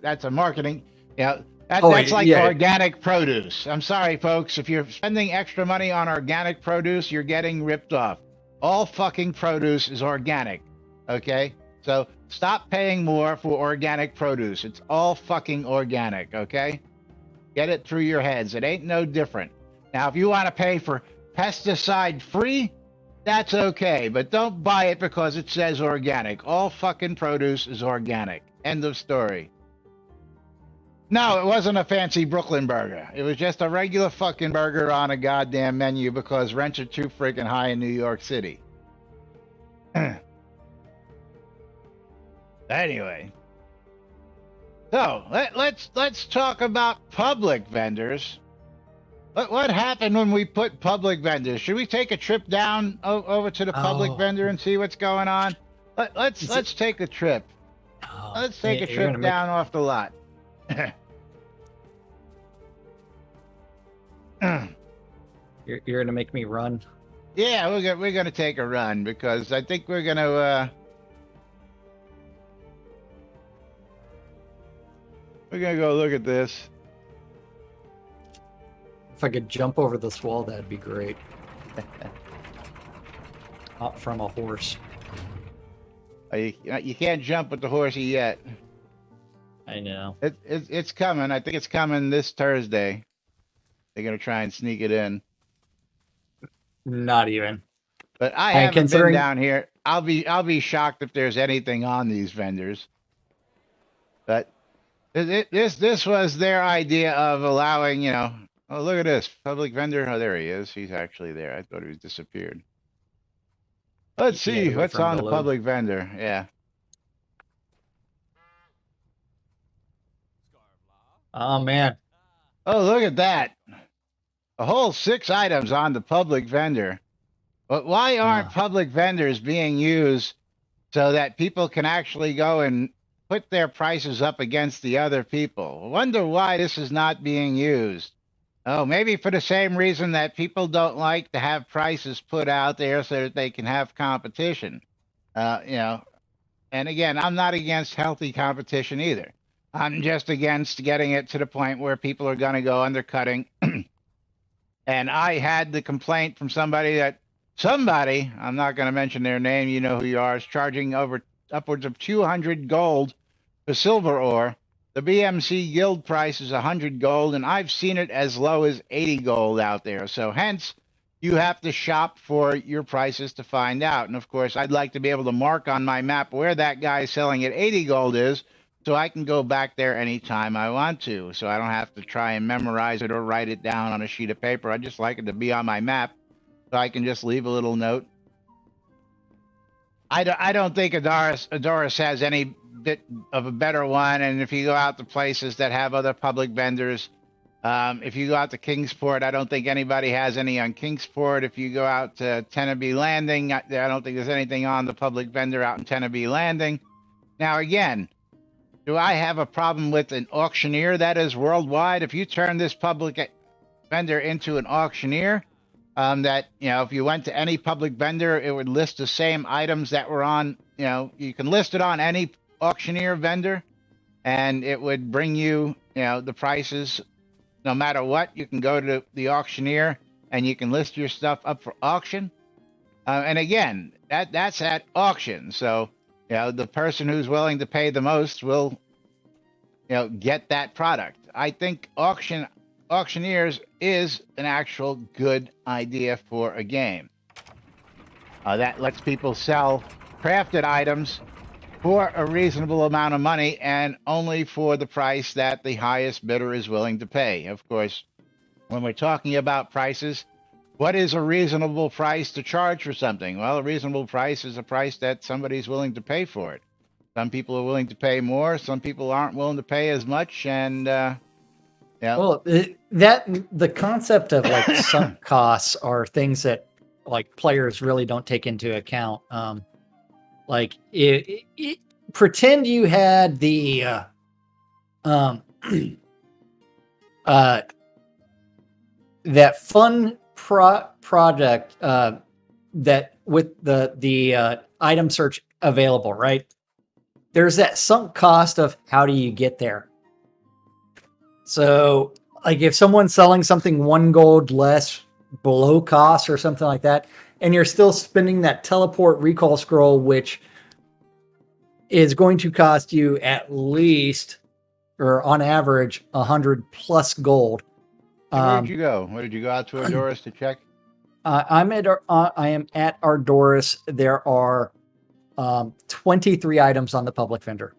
That's a marketing. That's like organic produce. I'm sorry, folks. If you're spending extra money on organic produce, you're getting ripped off. All fucking produce is organic. Okay, so stop paying more for organic produce. It's all fucking organic. Okay. Get it through your heads. It ain't no different. Now, if you want to pay for pesticide free, that's okay, but don't buy it because it says organic. All fucking produce is organic. End of story. No, it wasn't a fancy Brooklyn burger. It was just a regular fucking burger on a goddamn menu because rents are too freaking high in New York City. Anyway. So, let's talk about public vendors. What happened when we put public vendors? Should we take a trip down over to the public vendor and see what's going on? Let's take a trip. Let's take a trip down off the lot. You're gonna make me run. Yeah, we're gonna take a run because I think we're gonna go look at this. If I could jump over this wall, that'd be great. Not from a horse. You can't jump with the horsey yet. I know. It's coming. I think it's coming this Thursday. They're gonna try and sneak it in. Not even. But I haven't been down here. I'll be shocked if there's anything on these vendors. But this was their idea of allowing, you know. Oh, look at this public vendor. Oh, there he is. He's actually there. I thought he was disappeared. Let's see what's on the public vendor. Yeah. Oh man. Oh, look at that. A whole 6 items on the public vendor. But why aren't public vendors being used so that people can actually go and put their prices up against the other people? I wonder why this is not being used. Oh, maybe for the same reason that people don't like to have prices put out there so that they can have competition. You know, and again, I'm not against healthy competition either. I'm just against getting it to the point where people are going to go undercutting. And I had the complaint from somebody, I'm not going to mention their name, you know who you are, is charging upwards of 200 gold for silver ore. The BMC guild price is 100 gold, and I've seen it as low as 80 gold out there. So hence, you have to shop for your prices to find out. And of course, I'd like to be able to mark on my map where that guy selling at 80 gold is, so I can go back there anytime I want to. So I don't have to try and memorize it or write it down on a sheet of paper. I just like it to be on my map, so I can just leave a little note. I don't think Adoris has any bit of a better one. And if you go out to places that have other public vendors, if you go out to Kingsport, I don't think anybody has any on Kingsport. If you go out to Teneby Landing, I don't think there's anything on the public vendor out in Teneby Landing. Now, again, do I have a problem with an auctioneer that is worldwide? If you turn this public vendor into an auctioneer, that, you know, if you went to any public vendor, it would list the same items that were on, you know, you can list it on any auctioneer vendor and it would bring you, you know, the prices no matter what. You can go to the auctioneer and you can list your stuff up for auction. And again, that's at auction. So, you know, the person who's willing to pay the most will, you know, get that product. I think auctioneers is an actual good idea for a game. That lets people sell crafted items for a reasonable amount of money and only for the price that the highest bidder is willing to pay. Of course, when we're talking about prices, what is a reasonable price to charge for something? Well, a reasonable price is a price that somebody's willing to pay for it. Some people are willing to pay more. Some people aren't willing to pay as much. And, yeah. Well, the concept of like sunk costs are things that like players really don't take into account. Like pretend you had the that fun project that with the item search available, right? There's that sunk cost of how do you get there. So like if someone's selling something 1 gold less below cost or something like that, and you're still spending that teleport recall scroll, which is going to cost you at least or on average 100 plus gold. And where'd you go? Where did you go out to Honduras to check? I am at Ardoris. There are 23 items on the public vendor.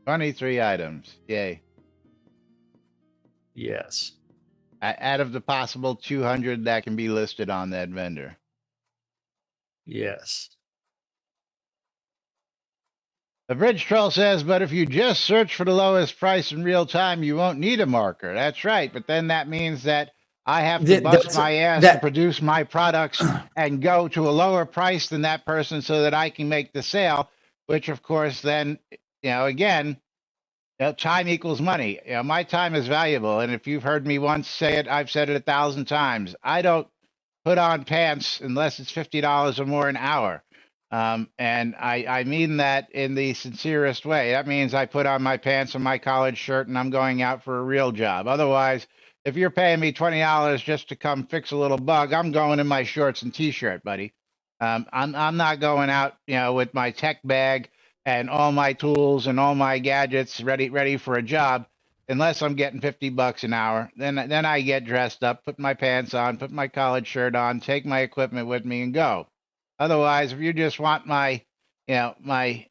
23 items. Yay. Yes. Out of the possible 200 that can be listed on that vendor. Yes. The Bridge Troll says, but if you just search for the lowest price in real time, you won't need a marker. That's right. But then that means that I have to bust my ass to produce my products and go to a lower price than that person so that I can make the sale, which of course then, again, time equals money. My time is valuable. And if you've heard me once say it, I've said it 1,000 times. I don't put on pants unless it's $50 or more an hour. And I mean that in the sincerest way. That means I put on my pants and my college shirt and I'm going out for a real job. Otherwise, if you're paying me $20 just to come fix a little bug, I'm going in my shorts and t-shirt, buddy. I'm not going out, with my tech bag and all my tools and all my gadgets ready for a job, unless I'm getting $50 an hour. Then I get dressed up, put my pants on, put my college shirt on, take my equipment with me, and go. Otherwise, if you just want my, my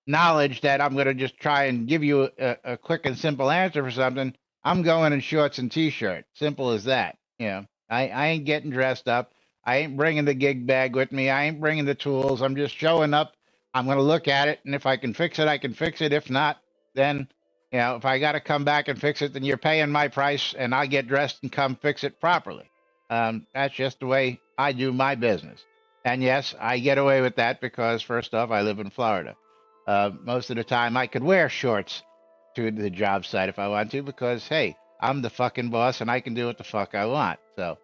knowledge that I'm going to just try and give you a quick and simple answer for something, I'm going in shorts and t-shirt. Simple as that. I ain't getting dressed up. I ain't bringing the gig bag with me. I ain't bringing the tools. I'm just showing up. I'm going to look at it, and if I can fix it, I can fix it. If not, then, if I got to come back and fix it, then you're paying my price, and I get dressed and come fix it properly. That's just the way I do my business. And yes, I get away with that because, first off, I live in Florida. Most of the time, I could wear shorts to the job site if I want to because, hey, I'm the fucking boss and I can do what the fuck I want. So,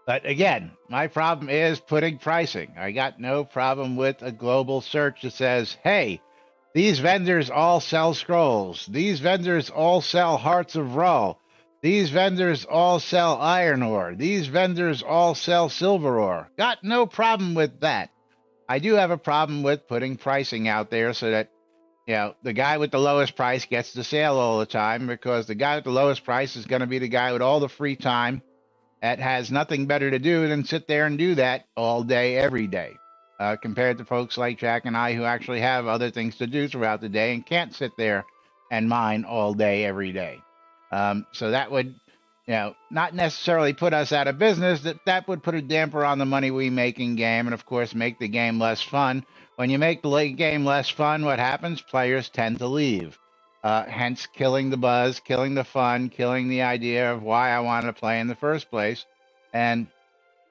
But again, my problem is putting pricing. I got no problem with a global search that says, hey, these vendors all sell scrolls. These vendors all sell hearts of Ra. These vendors all sell iron ore. These vendors all sell silver ore. Got no problem with that. I do have a problem with putting pricing out there so that, the guy with the lowest price gets the sale all the time, because the guy with the lowest price is going to be the guy with all the free time that has nothing better to do than sit there and do that all day, every day, compared to folks like Jack and I who actually have other things to do throughout the day and can't sit there and mine all day, every day. So that would, not necessarily put us out of business. That would put a damper on the money we make in game, and of course make the game less fun. When you make the game less fun, what happens? Players tend to leave. Hence killing the buzz, killing the fun, killing the idea of why I wanted to play in the first place. And,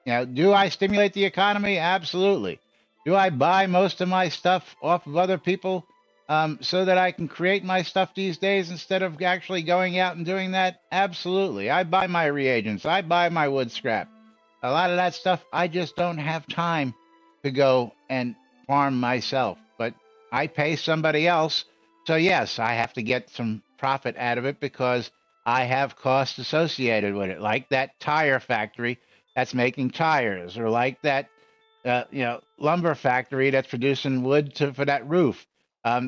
do I stimulate the economy? Absolutely. Do I buy most of my stuff off of other people so that I can create my stuff these days instead of actually going out and doing that? Absolutely. I buy my reagents. I buy my wood scrap. A lot of that stuff, I just don't have time to go and farm myself. But I pay somebody else. So yes, I have to get some profit out of it because I have costs associated with it, like that tire factory that's making tires, or like that lumber factory that's producing wood for that roof.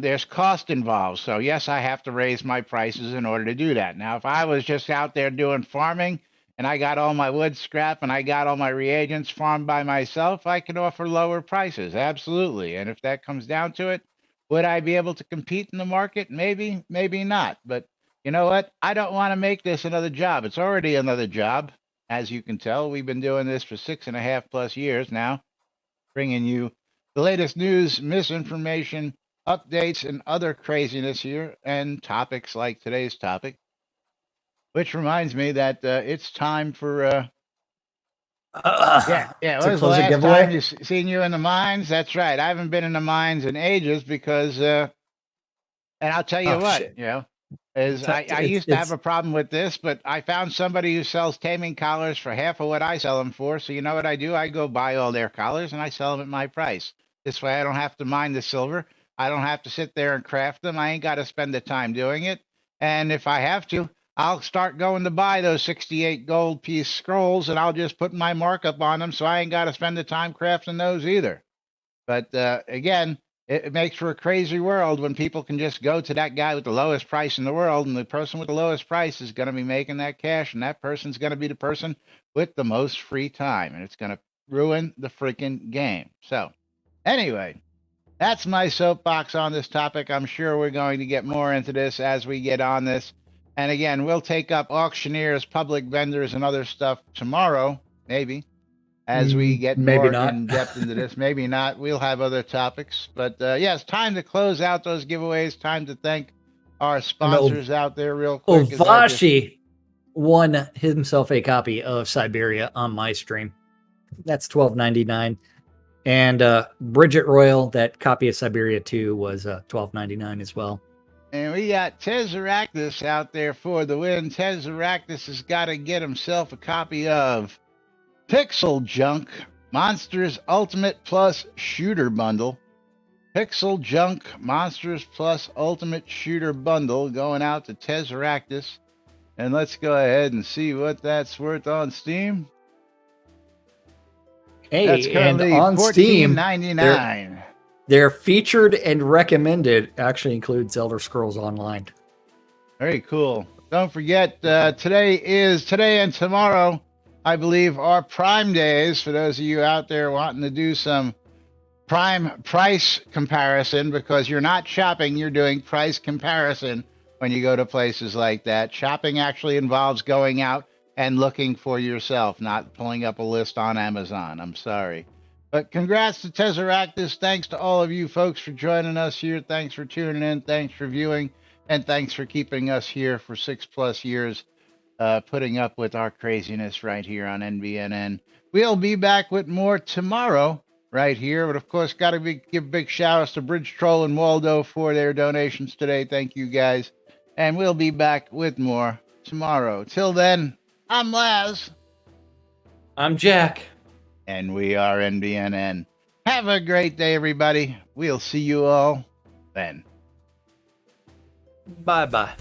There's cost involved. So yes, I have to raise my prices in order to do that. Now, if I was just out there doing farming and I got all my wood scrap and I got all my reagents farmed by myself, I could offer lower prices. Absolutely. And if that comes down to it, would I be able to compete in the market? Maybe, maybe not. But you know what? I don't want to make this another job. It's already another job. As you can tell, we've been doing this for 6.5+ years now, bringing you the latest news, misinformation, updates, and other craziness here, and topics like today's topic. Which reminds me that it's time for when was the last time you seen you in the mines? That's right. I haven't been in the mines in ages because, and I'll tell you what, shit. I used to have a problem with this, but I found somebody who sells taming collars for half of what I sell them for. So you know what I do? I go buy all their collars and I sell them at my price. This way I don't have to mine the silver. I don't have to sit there and craft them. I ain't got to spend the time doing it. And if I have to, I'll start going to buy those 68 gold piece scrolls and I'll just put my markup on them. So I ain't got to spend the time crafting those either. But again, it makes for a crazy world when people can just go to that guy with the lowest price in the world, and the person with the lowest price is going to be making that cash, and that person's going to be the person with the most free time, and it's going to ruin the freaking game. So, anyway, that's my soapbox on this topic. I'm sure we're going to get more into this as we get on this. And again, we'll take up auctioneers, public vendors, and other stuff tomorrow, maybe, as we get Maybe more not. in depth into this. Maybe not. We'll have other topics. But yeah, it's time to close out those giveaways. Time to thank our sponsors out there real quick. Ovashi won himself a copy of Siberia on my stream. That's $12.99. And Bridget Royal, that copy of Siberia 2 was $12.99 as well. And we got Tessaractus out there for the win. Tessaractus has got to get himself a copy of Pixel Junk Monsters Ultimate Plus Shooter Bundle. Pixel Junk Monsters Plus Ultimate Shooter Bundle going out to Tessaractus. And let's go ahead and see what that's worth on Steam. Hey, that's currently and on Steam, $14.99. Their featured and recommended actually includes Elder Scrolls Online. Very cool. Don't forget, today and tomorrow, I believe, are Prime days for those of you out there wanting to do some Prime price comparison, because you're not shopping, you're doing price comparison when you go to places like that. Shopping actually involves going out and looking for yourself, not pulling up a list on Amazon. I'm sorry. But congrats to Tessaractus. Thanks to all of you folks for joining us here. Thanks for tuning in. Thanks for viewing. And thanks for keeping us here for 6+ years, putting up with our craziness right here on NBNN. We'll be back with more tomorrow right here. But, of course, got to give big shout-outs to Bridge Troll and Waldo for their donations today. Thank you, guys. And we'll be back with more tomorrow. Till then, I'm Laz. I'm Jack. And we are NBNN. Have a great day, everybody. We'll see you all then. Bye-bye.